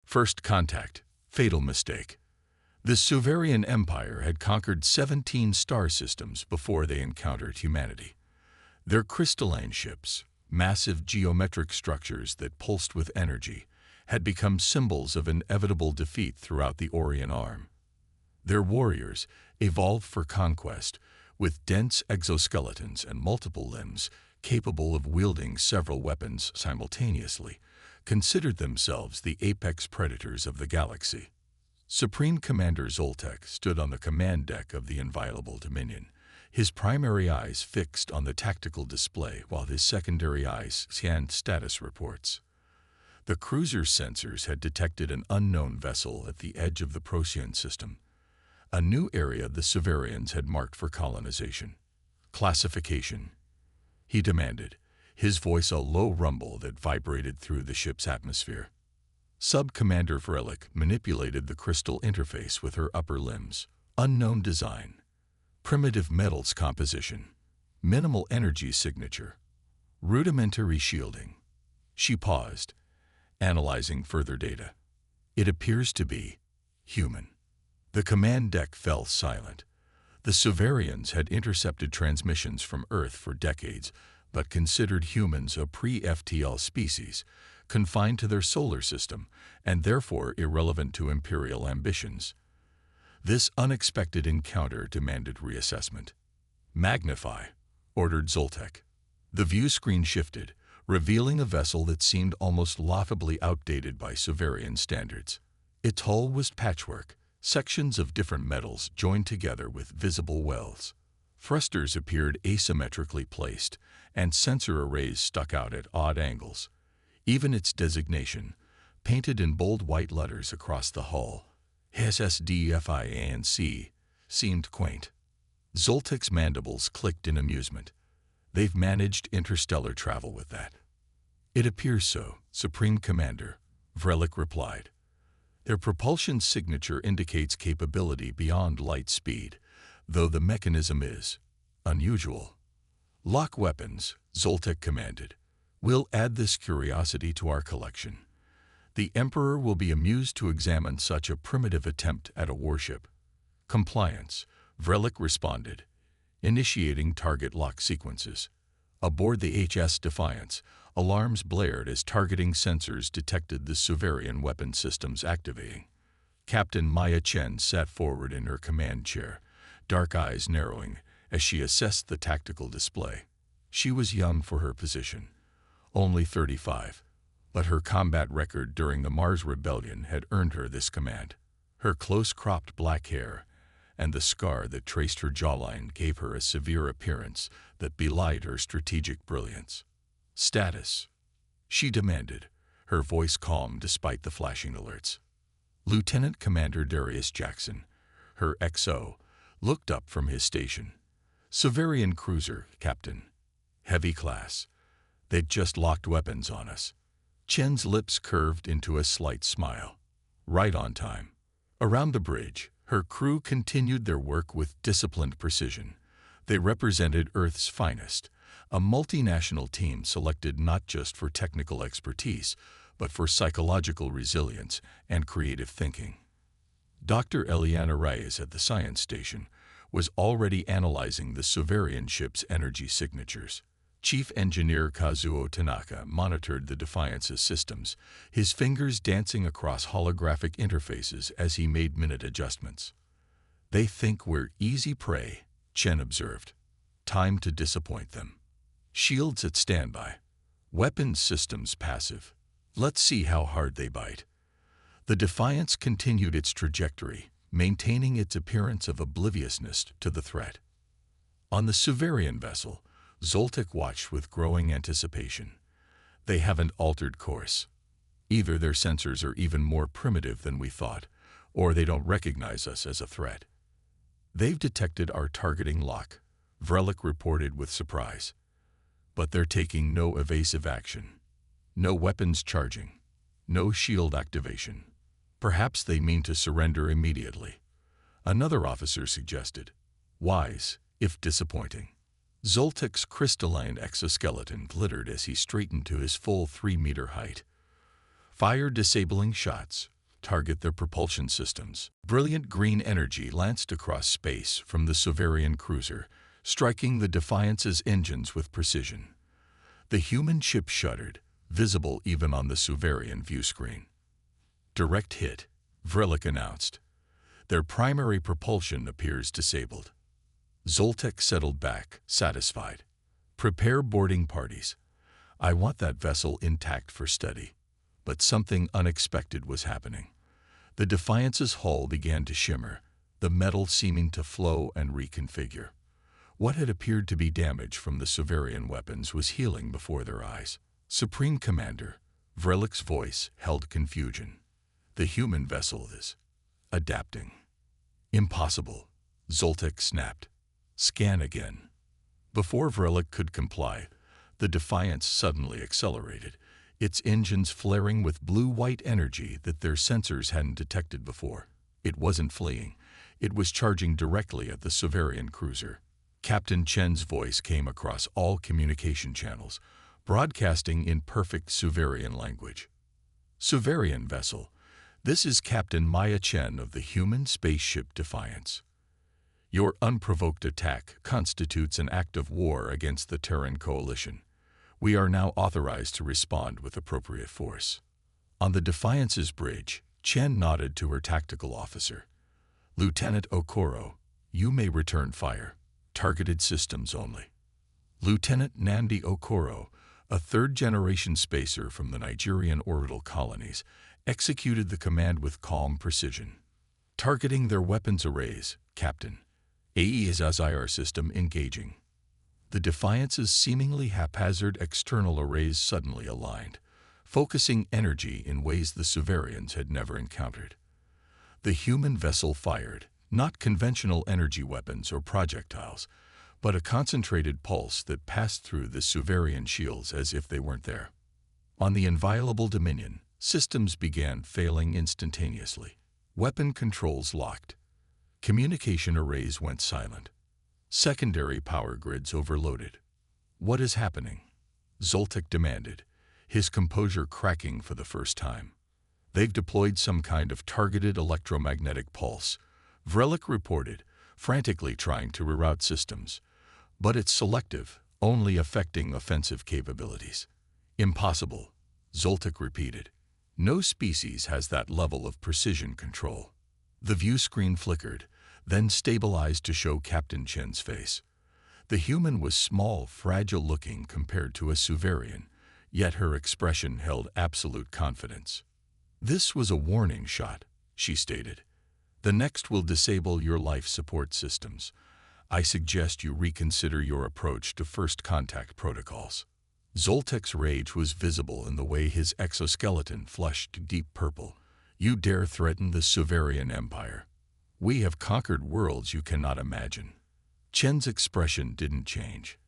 First contact, fatal mistake. The Suverian Empire had conquered 17 star systems before they encountered humanity. Their crystalline ships, massive geometric structures that pulsed with energy, had become symbols of inevitable defeat throughout the Orion Arm. Their warriors, evolved for conquest, with dense exoskeletons and multiple limbs, capable of wielding several weapons simultaneously, considered themselves the apex predators of the galaxy. Supreme Commander Zoltek stood on the command deck of the Inviolable Dominion, his primary eyes fixed on the tactical display while his secondary eyes scanned status reports. The cruiser's sensors had detected an unknown vessel at the edge of the Procyon system, a new area the Suverians had marked for colonization. Classification, he demanded, his voice a low rumble that vibrated through the ship's atmosphere. Sub-Commander Vrelik manipulated the crystal interface with her upper limbs. Unknown design, primitive metals composition, minimal energy signature, rudimentary shielding. She paused, analyzing further data. It appears to be human. The command deck fell silent. The Suverians had intercepted transmissions from Earth for decades, but considered humans a pre-FTL species, confined to their solar system, and therefore irrelevant to Imperial ambitions. This unexpected encounter demanded reassessment. Magnify, ordered Zoltek. The view screen shifted, revealing a vessel that seemed almost laughably outdated by Suverian standards. Its hull was patchwork, sections of different metals joined together with visible welds. Thrusters appeared asymmetrically placed, and sensor arrays stuck out at odd angles. Even its designation, painted in bold white letters across the hull, HFY, seemed quaint. Zoltek's mandibles clicked in amusement. They've managed interstellar travel with that. It appears so, Supreme Commander, Vrelik replied. Their propulsion signature indicates capability beyond light speed, though the mechanism is unusual. Lock weapons, Zoltek commanded. We'll add this curiosity to our collection. The Emperor will be amused to examine such a primitive attempt at a warship. Compliance, Vrelik responded, initiating target lock sequences. Aboard the HS Defiance, alarms blared as targeting sensors detected the Suverian weapon systems activating. Captain Maya Chen sat forward in her command chair, dark eyes narrowing as she assessed the tactical display. She was young for her position, only 35, but her combat record during the Mars Rebellion had earned her this command. Her close-cropped black hair and the scar that traced her jawline gave her a severe appearance that belied her strategic brilliance. Status, she demanded, her voice calm despite the flashing alerts. Lieutenant Commander Darius Jackson, her XO, looked up from his station. Suverian cruiser, Captain. Heavy class. They'd just locked weapons on us. Chen's lips curved into a slight smile. Right on time. Around the bridge, her crew continued their work with disciplined precision. They represented Earth's finest, a multinational team selected not just for technical expertise, but for psychological resilience and creative thinking. Dr. Eliana Reyes at the science station was already analyzing the Suverian ship's energy signatures. Chief Engineer Kazuo Tanaka monitored the Defiance's systems, his fingers dancing across holographic interfaces as he made minute adjustments. They think we're easy prey, Chen observed. Time to disappoint them. Shields at standby. Weapons systems passive. Let's see how hard they bite. The Defiance continued its trajectory, maintaining its appearance of obliviousness to the threat. On the Suverian vessel, Zoltek watched with growing anticipation. They haven't altered course. Either their sensors are even more primitive than we thought, or they don't recognize us as a threat. They've detected our targeting lock, Vrelik reported with surprise. But they're taking no evasive action. No weapons charging. No shield activation. Perhaps they mean to surrender immediately. Another officer suggested. Wise, if disappointing. Zoltek's crystalline exoskeleton glittered as he straightened to his full 3-meter height. Fire disabling shots, target their propulsion systems. Brilliant green energy lanced across space from the Suverian cruiser, striking the Defiance's engines with precision. The human ship shuddered, visible even on the Suverian viewscreen. "Direct hit," Vrelick announced. "Their primary propulsion appears disabled." Zoltek settled back, satisfied. "Prepare boarding parties. I want that vessel intact for study." But something unexpected was happening. The Defiance's hull began to shimmer, the metal seeming to flow and reconfigure. What had appeared to be damage from the Suverian weapons was healing before their eyes. "Supreme Commander," Vrelick's voice held confusion. "The human vessel is adapting." "Impossible," Zoltek snapped. "Scan again." Before Vrelick could comply, the Defiance suddenly accelerated, its engines flaring with blue-white energy that their sensors hadn't detected before. It wasn't fleeing. It was charging directly at the Suverian cruiser. Captain Chen's voice came across all communication channels, broadcasting in perfect Suverian language. "Suverian vessel, this is Captain Maya Chen of the human spaceship Defiance. Your unprovoked attack constitutes an act of war against the Terran coalition. We are now authorized to respond with appropriate force." On the Defiance's bridge, Chen nodded to her tactical officer. "Lieutenant Okoro, you may return fire. Targeted systems only." Lieutenant Nandi Okoro, a third-generation spacer from the Nigerian orbital colonies, executed the command with calm precision. "Targeting their weapons arrays, Captain. AES-IR system engaging." The Defiance's seemingly haphazard external arrays suddenly aligned, focusing energy in ways the Suverians had never encountered. The human vessel fired, not conventional energy weapons or projectiles, but a concentrated pulse that passed through the Suverian shields as if they weren't there. On the inviolable Dominion, systems began failing instantaneously. Weapon controls locked. Communication arrays went silent. Secondary power grids overloaded. "What is happening?" Zoltek demanded, his composure cracking for the first time. "They've deployed some kind of targeted electromagnetic pulse," Vrelick reported, frantically trying to reroute systems. "But it's selective, only affecting offensive capabilities." "Impossible," Zoltek repeated. "No species has that level of precision control." The view screen flickered, then stabilized to show Captain Chen's face. The human was small, fragile-looking compared to a Suverian, yet her expression held absolute confidence. "This was a warning shot," she stated. "The next will disable your life support systems. I suggest you reconsider your approach to first contact protocols." Zoltek's rage was visible in the way his exoskeleton flushed deep purple. "You dare threaten the Suverian Empire? We have conquered worlds you cannot imagine." Chen's expression didn't change.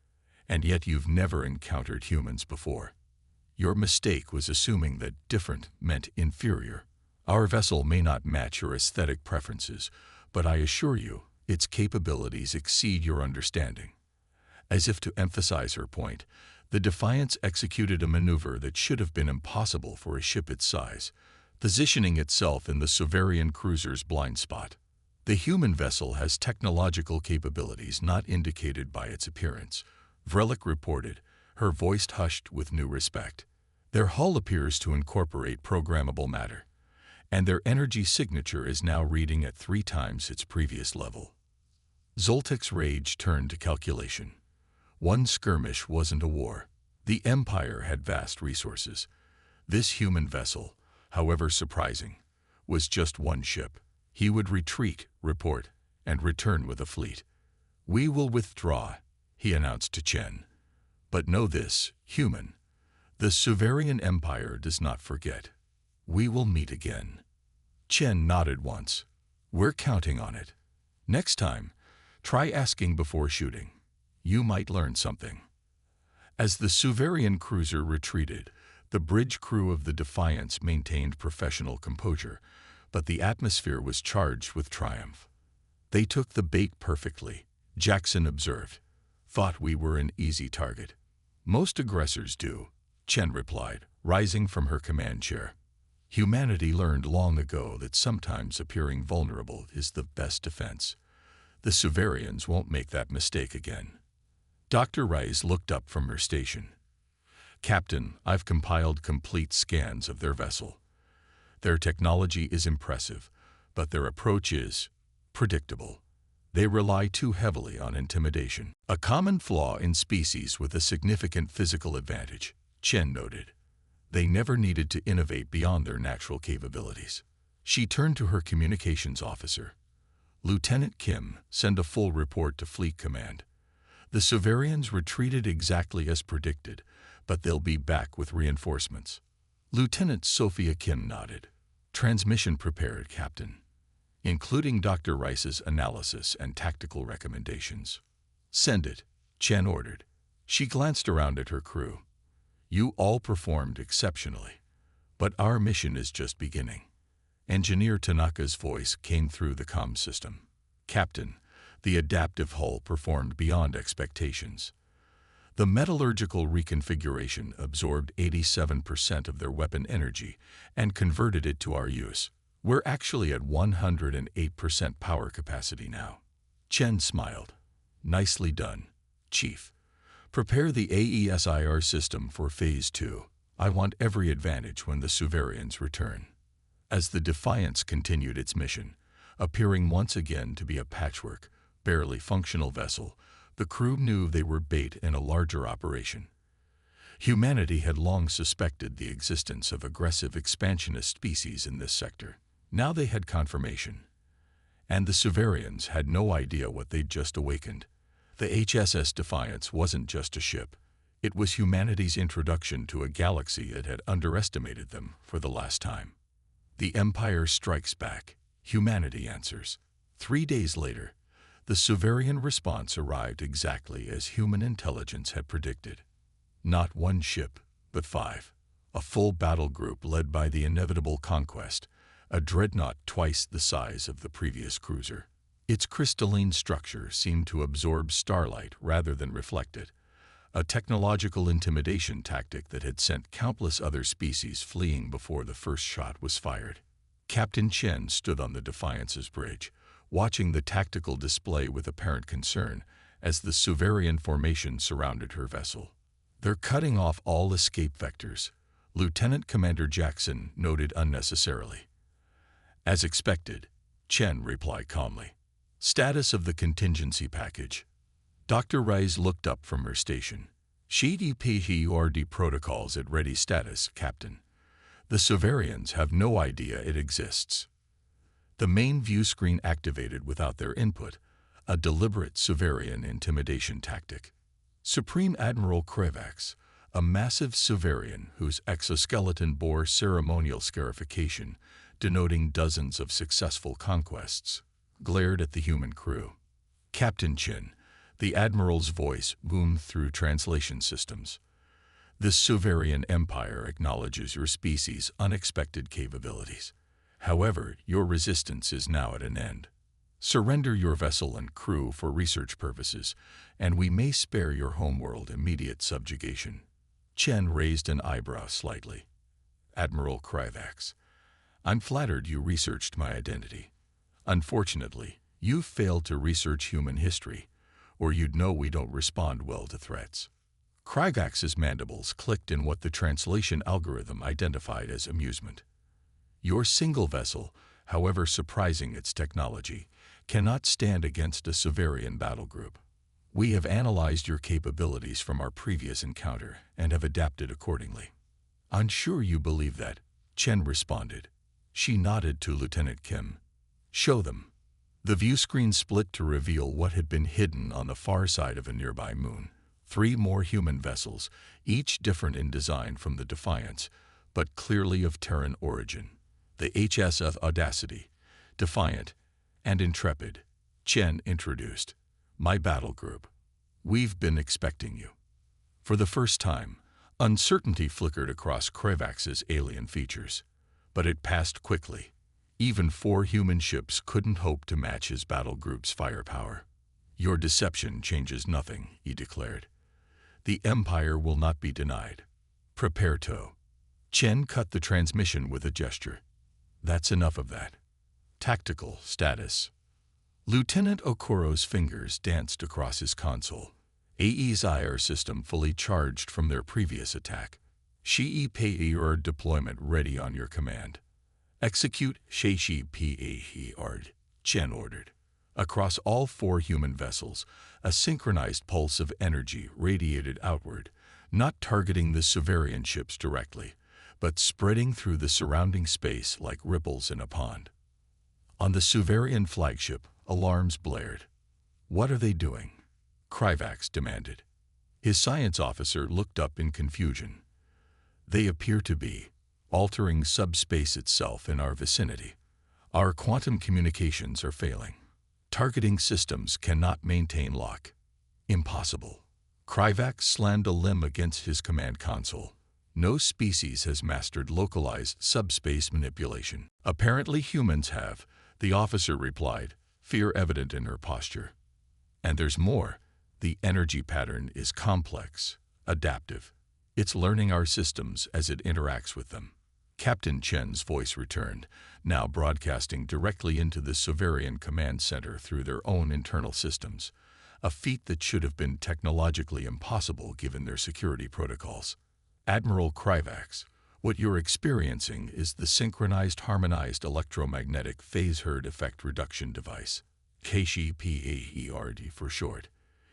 "And yet you've never encountered humans before. Your mistake was assuming that different meant inferior. Our vessel may not match your aesthetic preferences, but I assure you, its capabilities exceed your understanding." As if to emphasize her point, the Defiance executed a maneuver that should have been impossible for a ship its size, positioning itself in the Suverian cruiser's blind spot. "The human vessel has technological capabilities not indicated by its appearance," Vrelick reported, her voice hushed with new respect. "Their hull appears to incorporate programmable matter, and their energy signature is now reading at 3 times its previous level." Zoltek's rage turned to calculation. One skirmish wasn't a war. The Empire had vast resources. This human vessel, however surprising, was just one ship. He would retreat, report, and return with a fleet. "We will withdraw," he announced to Chen. "But know this, human. The Suverian Empire does not forget. We will meet again." Chen nodded once. "We're counting on it. Next time, try asking before shooting. You might learn something." As the Suverian cruiser retreated, the bridge crew of the Defiance maintained professional composure, but the atmosphere was charged with triumph. "They took the bait perfectly," Jackson observed. "Thought we were an easy target." "Most aggressors do," Chen replied, rising from her command chair. Humanity learned long ago that sometimes appearing vulnerable is the best defense. The Suverians won't make that mistake again. Dr. Rice looked up from her station. Captain, I've compiled complete scans of their vessel. Their technology is impressive, but their approach is predictable. They rely too heavily on intimidation, a common flaw in species with a significant physical advantage, Chen noted. They never needed to innovate beyond their natural capabilities. She turned to her communications officer. Lieutenant Kim, send a full report to Fleet Command. The Suverians retreated exactly as predicted, but they'll be back with reinforcements. Lieutenant Sophia Kim nodded. Transmission prepared, Captain, including Dr. Rice's analysis and tactical recommendations. Send it, Chen ordered. She glanced around at her crew. You all performed exceptionally, but our mission is just beginning. Engineer Tanaka's voice came through the comm system. Captain, the adaptive hull performed beyond expectations. The metallurgical reconfiguration absorbed 87% of their weapon energy and converted it to our use. We're actually at 108% power capacity now. Chen smiled. Nicely done, Chief. Prepare the AESIR system for Phase 2. I want every advantage when the Suverians return. As the Defiance continued its mission, appearing once again to be a patchwork, barely functional vessel, the crew knew they were bait in a larger operation. Humanity had long suspected the existence of aggressive expansionist species in this sector. Now they had confirmation. And the Suverians had no idea what they'd just awakened. The HSS Defiance wasn't just a ship. It was humanity's introduction to a galaxy that had underestimated them for the last time. The Empire strikes back. Humanity answers. 3 days later, the Suverian response arrived exactly as human intelligence had predicted. Not one ship, but 5. A full battle group led by the inevitable Conquest, a dreadnought twice the size of the previous cruiser. Its crystalline structure seemed to absorb starlight rather than reflect it, a technological intimidation tactic that had sent countless other species fleeing before the first shot was fired. Captain Chen stood on the Defiance's bridge, watching the tactical display with apparent concern as the Suverian formation surrounded her vessel. They're cutting off all escape vectors, Lieutenant Commander Jackson noted unnecessarily. As expected, Chen replied calmly. Status of the contingency package. Dr. Rice looked up from her station. HFY protocols at ready status, Captain. The Suverians have no idea it exists. The main view screen activated without their input, a deliberate Suverian intimidation tactic. Supreme Admiral Krevax, a massive Suverian whose exoskeleton bore ceremonial scarification, denoting dozens of successful conquests, glared at the human crew. Captain Chen, the Admiral's voice boomed through translation systems. This Suverian Empire acknowledges your species' unexpected capabilities. However, your resistance is now at an end. Surrender your vessel and crew for research purposes, and we may spare your homeworld immediate subjugation. Chen raised an eyebrow slightly. Admiral Kryvax, I'm flattered you researched my identity. Unfortunately, you've failed to research human history, or you'd know we don't respond well to threats. Kryvax's mandibles clicked in what the translation algorithm identified as amusement. Your single vessel, however surprising its technology, cannot stand against a Suverian battle group. We have analyzed your capabilities from our previous encounter and have adapted accordingly. I'm sure you believe that, Chen responded. She nodded to Lieutenant Kim. Show them. The view screen split to reveal what had been hidden on the far side of a nearby moon. 3 more human vessels, each different in design from the Defiance, but clearly of Terran origin. The HSF Audacity, Defiant, and Intrepid. Chen introduced. My battle group. We've been expecting you. For the first time, uncertainty flickered across Krevax's alien features, but it passed quickly. Even 4 human ships couldn't hope to match his battle group's firepower. Your deception changes nothing, he declared. The Empire will not be denied. Prepare to. Chen cut the transmission with a gesture. That's enough of that. Tactical status. Lieutenant Okoro's fingers danced across his console. AE's IR system fully charged from their previous attack. HFY deployment ready on your command. Execute HFY, Chen ordered. Across all 4 human vessels, a synchronized pulse of energy radiated outward, not targeting the Suverian ships directly, but spreading through the surrounding space like ripples in a pond. On the Suverian flagship, alarms blared. "What are they doing?" Kryvax demanded. His science officer looked up in confusion. "They appear to be altering subspace itself in our vicinity. Our quantum communications are failing. Targeting systems cannot maintain lock." "Impossible." Kryvax slammed a limb against his command console. "No species has mastered localized subspace manipulation." "Apparently humans have," the officer replied, fear evident in her posture. "And there's more. The energy pattern is complex, adaptive. It's learning our systems as it interacts with them." Captain Chen's voice returned, now broadcasting directly into the Suverian command center through their own internal systems, a feat that should have been technologically impossible given their security protocols. "Admiral Kryvax, what you're experiencing is the Synchronized Harmonized Electromagnetic Phase Herd Effect Reduction Device, HFY for short.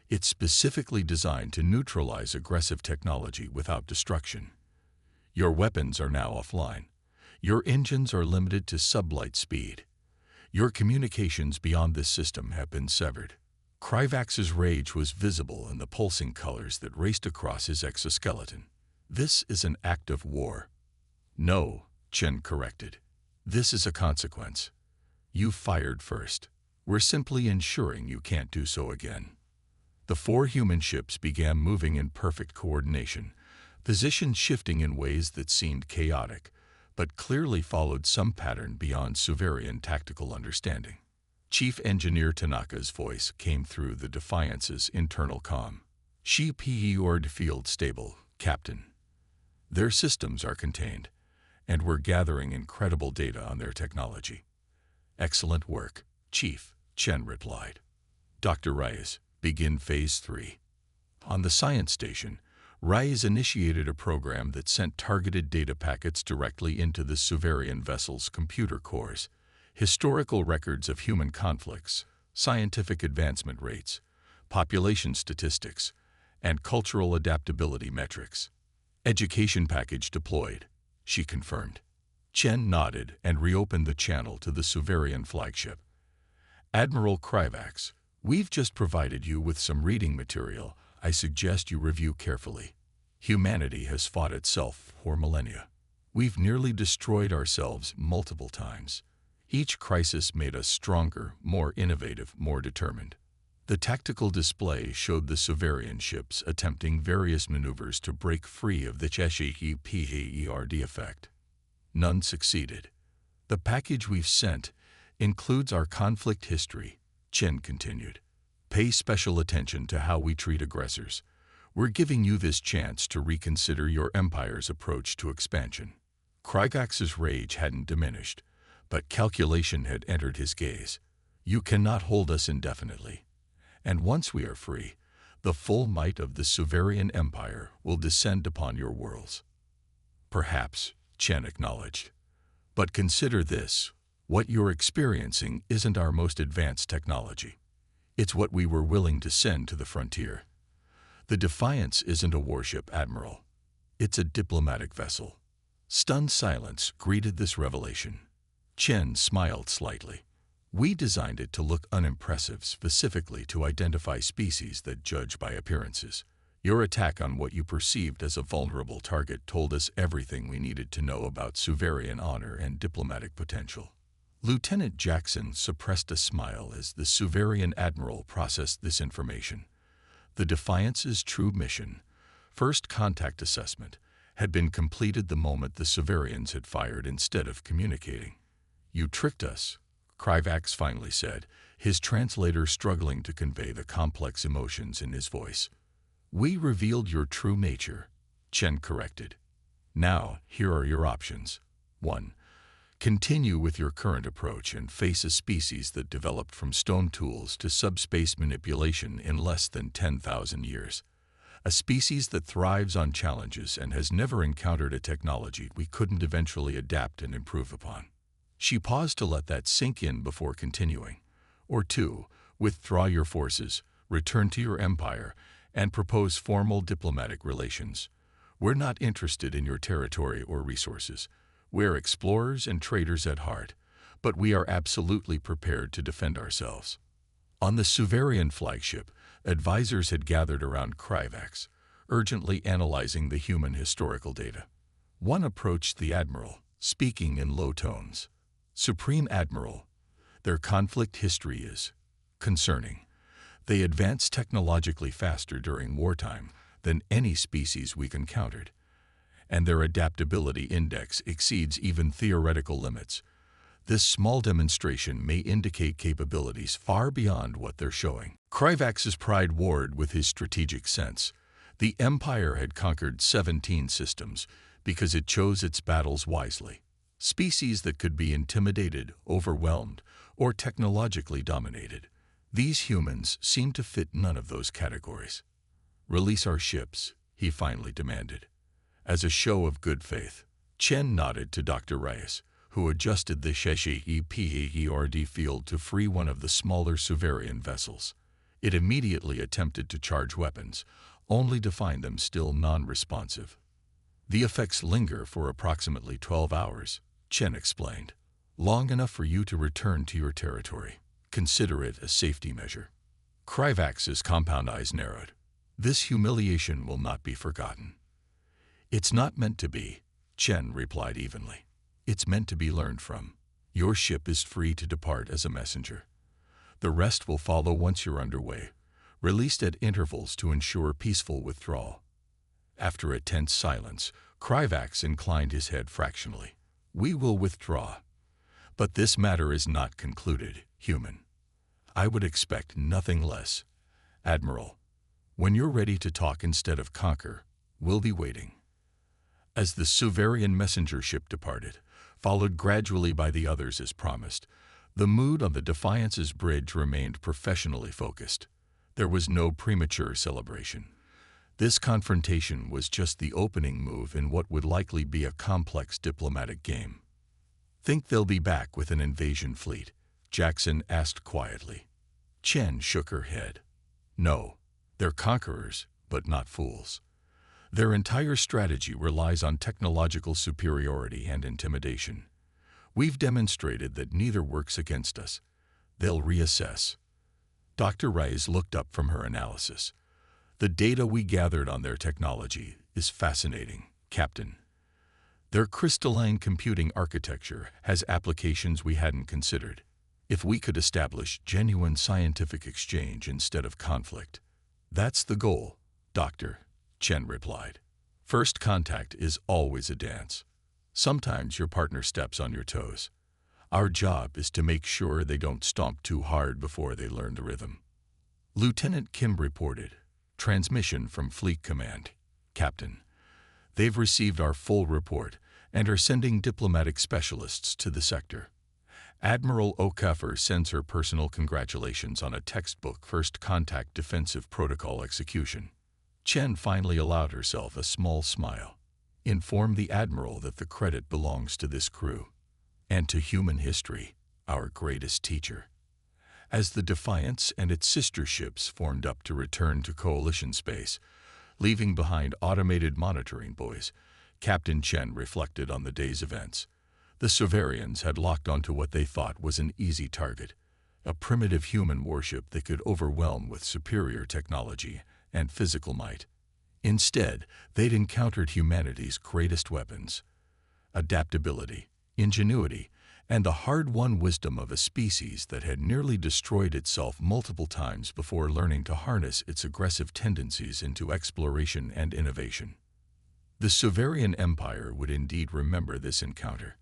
It's specifically designed to neutralize aggressive technology without destruction. Your weapons are now offline. Your engines are limited to sublight speed. Your communications beyond this system have been severed." Kryvax's rage was visible in the pulsing colors that raced across his exoskeleton. "This is an act of war." "No," Chen corrected. "This is a consequence. You fired first. We're simply ensuring you can't do so again." The 4 human ships began moving in perfect coordination, positions shifting in ways that seemed chaotic, but clearly followed some pattern beyond Suverian tactical understanding. Chief Engineer Tanaka's voice came through the Defiance's internal comm. "HFY field stable, Captain. Their systems are contained, and we're gathering incredible data on their technology." "Excellent work, Chief," Chen replied. "Dr. Reyes, begin Phase 3. On the science station, Reyes initiated a program that sent targeted data packets directly into the Suverian vessel's computer cores, historical records of human conflicts, scientific advancement rates, population statistics, and cultural adaptability metrics. "Education package deployed," she confirmed. Chen nodded and reopened the channel to the Suverian flagship. "Admiral Kryvax, we've just provided you with some reading material I suggest you review carefully. Humanity has fought itself for millennia. We've nearly destroyed ourselves multiple times. Each crisis made us stronger, more innovative, more determined." The tactical display showed the Suverian ships attempting various maneuvers to break free of the HFY effect. None succeeded. "The package we've sent includes our conflict history," Chen continued. "Pay special attention to how we treat aggressors. We're giving you this chance to reconsider your empire's approach to expansion." Kryvax's rage hadn't diminished, but calculation had entered his gaze. "You cannot hold us indefinitely. And once we are free, the full might of the Suverian Empire will descend upon your worlds." "Perhaps," Chen acknowledged. "But consider this. What you're experiencing isn't our most advanced technology. It's what we were willing to send to the frontier. The Defiance isn't a warship, Admiral. It's a diplomatic vessel." Stunned silence greeted this revelation. Chen smiled slightly. "We designed it to look unimpressive specifically to identify species that judge by appearances. Your attack on what you perceived as a vulnerable target told us everything we needed to know about Suverian honor and diplomatic potential." Lieutenant Jackson suppressed a smile as the Suverian admiral processed this information. The Defiance's true mission, first contact assessment, had been completed the moment the Suverians had fired instead of communicating. "You tricked us," Kryvax finally said, his translator struggling to convey the complex emotions in his voice. "We revealed your true nature," Chen corrected. Now, here are your options. 1. Continue with your current approach and face a species that developed from stone tools to subspace manipulation in less than 10,000 years. A species that thrives on challenges and has never encountered a technology we couldn't eventually adapt and improve upon. She paused to let that sink in before continuing. Or 2. Withdraw your forces, return to your empire, and propose formal diplomatic relations. We're not interested in your territory or resources. We're explorers and traders at heart, but we are absolutely prepared to defend ourselves. On the Suverian flagship, advisors had gathered around Kryvax, urgently analyzing the human historical data. One approached the Admiral, speaking in low tones. "Supreme Admiral, their conflict history is concerning. They advanced technologically faster during wartime than any species we've encountered, and their adaptability index exceeds even theoretical limits. This small demonstration may indicate capabilities far beyond what they're showing." Kryvax's pride warred with his strategic sense. The Empire had conquered 17 systems because it chose its battles wisely. Species that could be intimidated, overwhelmed, or technologically dominated. These humans seemed to fit none of those categories. "Release our ships," he finally demanded. As a show of good faith, Chen nodded to Dr. Reyes, who adjusted the HFY field to free one of the smaller Suverian vessels. It immediately attempted to charge weapons, only to find them still non-responsive. "The effects linger for approximately 12 hours, Chen explained. "Long enough for you to return to your territory. Consider it a safety measure." Kryvax's compound eyes narrowed. "This humiliation will not be forgotten." "It's not meant to be," Chen replied evenly. "It's meant to be learned from. Your ship is free to depart as a messenger. The rest will follow once you're underway, released at intervals to ensure peaceful withdrawal." After a tense silence, Kryvax inclined his head fractionally. "We will withdraw. But this matter is not concluded, human. I would expect nothing less. Admiral, when you're ready to talk instead of conquer, we'll be waiting." As the Suverian messenger ship departed, followed gradually by the others as promised, the mood on the Defiance's bridge remained professionally focused. There was no premature celebration. This confrontation was just the opening move in what would likely be a complex diplomatic game. "Think they'll be back with an invasion fleet?" Jackson asked quietly. Chen shook her head. "No, they're conquerors, but not fools. Their entire strategy relies on technological superiority and intimidation. We've demonstrated that neither works against us. They'll reassess." Dr. Reyes looked up from her analysis. "The data we gathered on their technology is fascinating, Captain. Their crystalline computing architecture has applications we hadn't considered. If we could establish genuine scientific exchange instead of conflict." "That's the goal, Doctor," Chen replied. "First contact is always a dance. Sometimes your partner steps on your toes. Our job is to make sure they don't stomp too hard before they learn the rhythm." Lieutenant Kim reported. "Transmission from Fleet Command. Captain, they've received our full report and are sending diplomatic specialists to the sector. Admiral O'Cuffer sends her personal congratulations on a textbook first contact defensive protocol execution." Chen finally allowed herself a small smile. "Inform the Admiral that the credit belongs to this crew, and to human history, our greatest teacher." As the Defiance and its sister ships formed up to return to Coalition space, leaving behind automated monitoring buoys, Captain Chen reflected on the day's events. The Suverians had locked onto what they thought was an easy target, a primitive human warship they could overwhelm with superior technology and physical might. Instead, they'd encountered humanity's greatest weapons: adaptability, ingenuity, and the hard-won wisdom of a species that had nearly destroyed itself multiple times before learning to harness its aggressive tendencies into exploration and innovation. The Suverian Empire would indeed remember this encounter,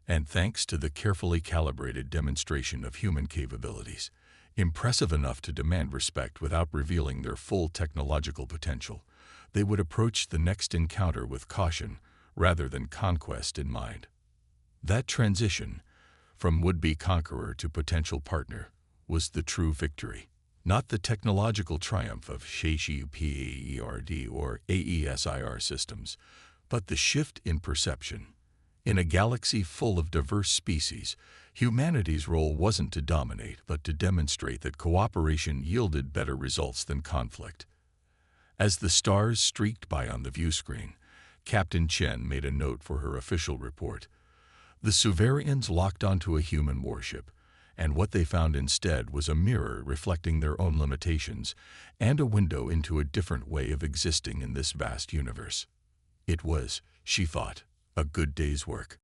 and thanks to the carefully calibrated demonstration of human capabilities, impressive enough to demand respect without revealing their full technological potential, they would approach the next encounter with caution, rather than conquest in mind. That transition, from would-be conqueror to potential partner, was the true victory. Not the technological triumph of HFY or AESIR systems, but the shift in perception. In a galaxy full of diverse species, humanity's role wasn't to dominate, but to demonstrate that cooperation yielded better results than conflict. As the stars streaked by on the viewscreen, Captain Chen made a note for her official report. The Suverians locked onto a human warship, and what they found instead was a mirror reflecting their own limitations and a window into a different way of existing in this vast universe. It was, she thought, a good day's work.